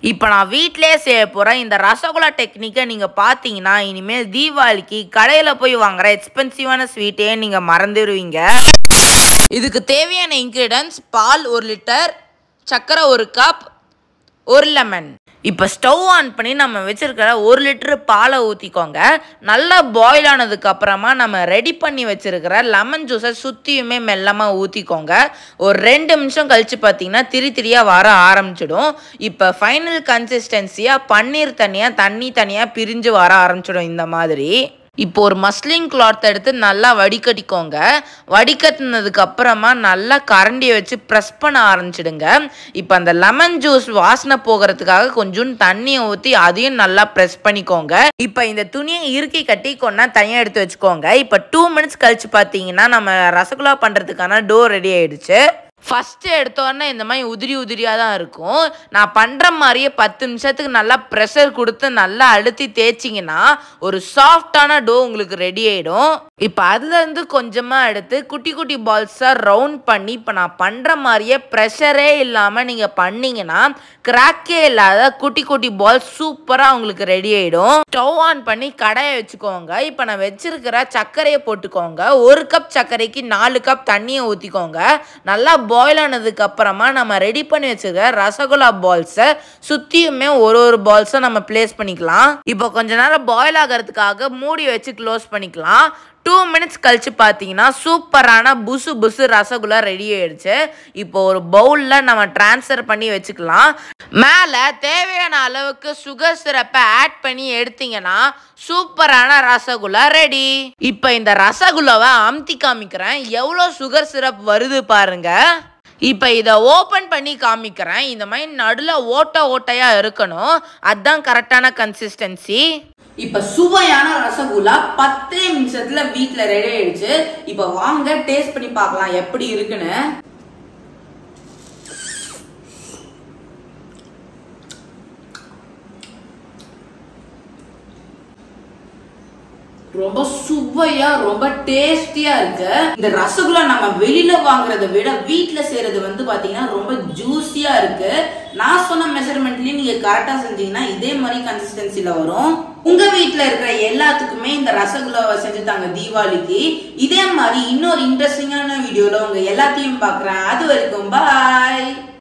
இப்போ நான் வீட்டிலேயே செய்ய போகிறேன் இந்த ரசகுல்லா டெக்னிக்கை நீங்கள் பார்த்தீங்கன்னா இனிமேல் தீபாவளிக்கு கடையில் போய் வாங்குற எக்ஸ்பென்சிவான ஸ்வீட்டே நீங்கள் மறந்துடுவீங்க. இதுக்கு தேவையான இன்க்ரீடியன்ட்ஸ் பால் 1 லிட்டர், சர்க்கரை 1 கப், 1 லெமன். இப்போ ஸ்டவ் ஆன் பண்ணி நம்ம வச்சுருக்கிற 1 லிட்டரு பாலை ஊற்றிக்கோங்க. நல்லா பாயில் ஆனதுக்கப்புறமா நம்ம ரெடி பண்ணி வச்சுருக்கிற லெமன் ஜூஸை சுற்றியுமே மெல்லமாக ஊற்றிக்கோங்க. ஒரு 2 நிமிஷம் கழித்து பார்த்தீங்கன்னா திரியாக வர ஆரம்பிச்சிடும். இப்போ ஃபைனல் கன்சிஸ்டன்சியாக பன்னீர் தண்ணி தனியாக பிரிஞ்சு வர ஆரம்பிச்சிடும் இந்த மாதிரி. இப்போ ஒரு மஸ்லின் கிளாத் எடுத்து நல்லா வடிகட்டிக்கோங்க. வடிகட்டினதுக்கு அப்புறமா நல்லா கரண்டியை வச்சு ப்ரெஸ் பண்ண ஆரம்பிச்சிடுங்க. இப்போ அந்த லெமன் ஜூஸ் வாசனை போகிறதுக்காக கொஞ்சம் தண்ணியை ஊற்றி அதையும் நல்லா ப்ரெஸ் பண்ணிக்கோங்க. இப்போ இந்த துணியை இறுக்கி கட்டி கொண்டா தனியாக எடுத்து வச்சுக்கோங்க. இப்போ 2 மினிட்ஸ் கழிச்சு பார்த்தீங்கன்னா நம்ம ரசகுல்லா பண்ணுறதுக்கான டோ ரெடி ஆயிடுச்சு. ஃபஸ்ட்டு எடுத்தோடனே இந்த மாதிரி உதிரியாக தான் இருக்கும். நான் பண்ணுற மாதிரியே 10 நிமிஷத்துக்கு நல்லா ப்ரெஷர் கொடுத்து நல்லா அழுத்தி தேய்ச்சிங்கன்னா ஒரு சாஃப்டான டோ உங்களுக்கு ரெடி ஆகிடும். இப்போ அதுலேருந்து கொஞ்சமாக எடுத்து குட்டி குட்டி பால்ஸாக ரவுண்ட் பண்ணி இப்போ நான் பண்ணுற மாதிரியே ப்ரெஷரே இல்லாமல் நீங்கள் பண்ணிங்கன்னா கிராக்கே இல்லாத குட்டி குட்டி பால்ஸ் சூப்பராக உங்களுக்கு ரெடி ஆகிடும். ஸ்டவ் ஆன் பண்ணி கடாயை வச்சுக்கோங்க. இப்போ நான் வச்சுருக்கிற சர்க்கரையை போட்டுக்கோங்க. 1 கப் சர்க்கரைக்கு 4 கப் தண்ணியை ஊற்றிக்கோங்க. நல்லா பாயில் ஆனதுக்கு அப்புறமா நம்ம ரெடி பண்ணி வச்சுருக்க ரசகுல்லா பால்ஸை சுற்றியுமே ஒரு பால்ஸை நம்ம பிளேஸ் பண்ணிக்கலாம். இப்போ கொஞ்ச நேரம் பாயில் ஆகிறதுக்காக மூடி வச்சு க்ளோஸ் பண்ணிக்கலாம். 2 மினிட்ஸ் கழிச்சு பார்த்தீங்கன்னா சூப்பரான புசு ரசகுல்லா ரெடி ஆயிடுச்சு. இப்போ ஒரு பவுலில் நம்ம ட்ரான்ஸ்ஃபர் பண்ணி வச்சுக்கலாம். மேலே தேவையான அளவுக்கு சுகர் சிரப்பை ஆட் பண்ணி எடுத்தீங்கன்னா சூப்பரான ரசகுல்லா ரெடி. இப்போ இந்த ரசகுல்லாவை அமுத்தி காமிக்கிறேன். எவ்வளோ சுகர் சிரப் வருது பாருங்க. இப்போ இதை ஓப்பன் பண்ணி காமிக்கிறேன். இந்த மாதிரி நடுவில் ஓட்டையாக இருக்கணும். அதுதான் கரெக்டான கன்சிஸ்டன்சி. இப்போ சுவையான ரசகுல்லா 10 நிமிஷத்துல வீட்டில் ரெடி ஆயிடுச்சு. இப்போ வாங்க டேஸ்ட் பண்ணி பார்க்கலாம் எப்படி இருக்குன்னு. ரொம்ப சுவையா ரொம்ப டேஸ்டியா இருக்கு. இந்த ரசகுல்லா நம்ம வெளியில வாங்குறதை விட வீட்டுல செய்யறது பாத்தீங்கன்னா ரொம்ப ஜூசியா இருக்கு. நான் சொன்ன மெஷர்மெண்ட்லயும் நீங்க கரெக்டா செஞ்சீங்கன்னா இதே மாதிரி கன்சிஸ்டன்சில வரும். உங்க வீட்டுல இருக்கிற எல்லாத்துக்குமே இந்த ரசகுல்லாவை செஞ்சு தாங்க தீபாவளிக்கு. இதே மாதிரி இன்னொரு இன்ட்ரெஸ்டிங்கான வீடியோல உங்க எல்லாத்தையும் பாக்குறேன். அது வரைக்கும் பாய்.